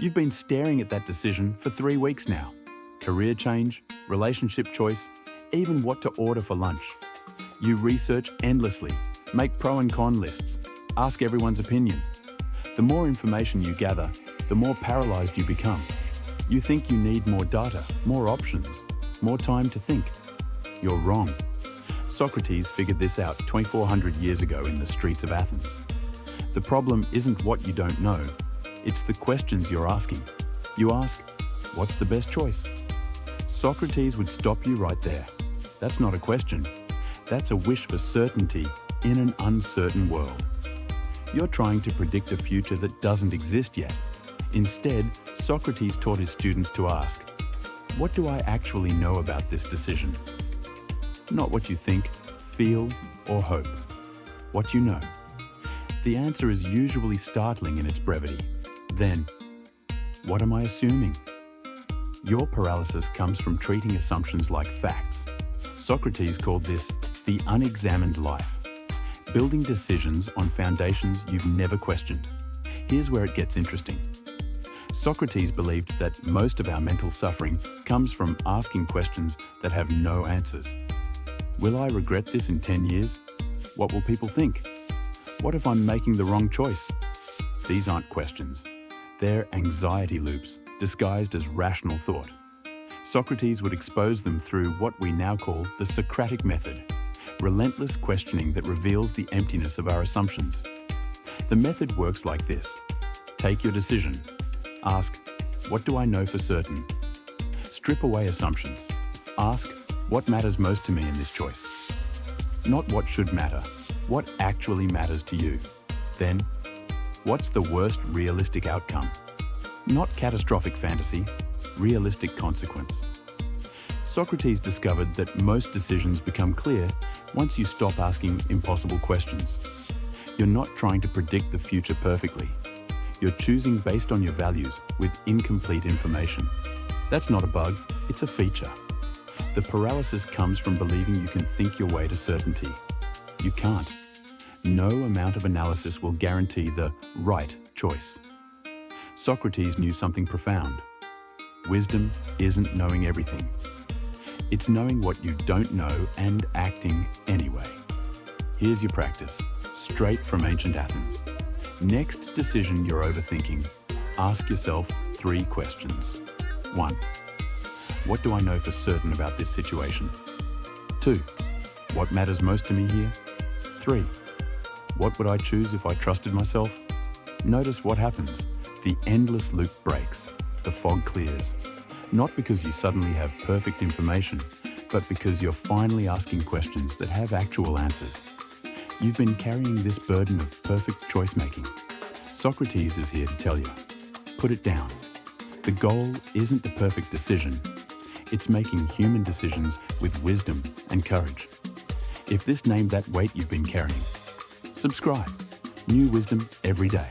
You've been staring at that decision for 3 weeks now. Career change, relationship choice, even what to order for lunch. You research endlessly, make pro and con lists, ask everyone's opinion. The more information you gather, the more paralyzed you become. You think you need more data, more options, more time to think. You're wrong. Socrates figured this out 2,400 years ago in the streets of Athens. The problem isn't what you don't know, it's the questions you're asking. You ask, what's the best choice? Socrates would stop you right there. That's not a question. That's a wish for certainty in an uncertain world. You're trying to predict a future that doesn't exist yet. Instead, Socrates taught his students to ask, what do I actually know about this decision? Not what you think, feel, or hope. What you know. The answer is usually startling in its brevity. Then, what am I assuming? Your paralysis comes from treating assumptions like facts. Socrates called this the unexamined life, building decisions on foundations you've never questioned. Here's where it gets interesting. Socrates believed that most of our mental suffering comes from asking questions that have no answers. Will I regret this in 10 years? What will people think? What if I'm making the wrong choice? These aren't questions. They're anxiety loops disguised as rational thought. Socrates would expose them through what we now call the Socratic Method, relentless questioning that reveals the emptiness of our assumptions. The method works like this. Take your decision. Ask, what do I know for certain? Strip away assumptions. Ask, what matters most to me in this choice? Not what should matter, what actually matters to you. Then, what's the worst realistic outcome? Not catastrophic fantasy, realistic consequence. Socrates discovered that most decisions become clear once you stop asking impossible questions. You're not trying to predict the future perfectly. You're choosing based on your values with incomplete information. That's not a bug, it's a feature. The paralysis comes from believing you can think your way to certainty. You can't. No amount of analysis will guarantee the right choice. Socrates knew something profound. Wisdom isn't knowing everything. It's knowing what you don't know and acting anyway. Here's your practice, straight from ancient Athens. Next decision you're overthinking, ask yourself 3 questions. 1. What do I know for certain about this situation? 2. What matters most to me here? 3. What would I choose if I trusted myself? Notice what happens. The endless loop breaks. The fog clears. Not because you suddenly have perfect information, but because you're finally asking questions that have actual answers. You've been carrying this burden of perfect choice-making. Socrates is here to tell you, put it down. The goal isn't the perfect decision. It's making human decisions with wisdom and courage. If this named that weight you've been carrying, subscribe. New wisdom every day.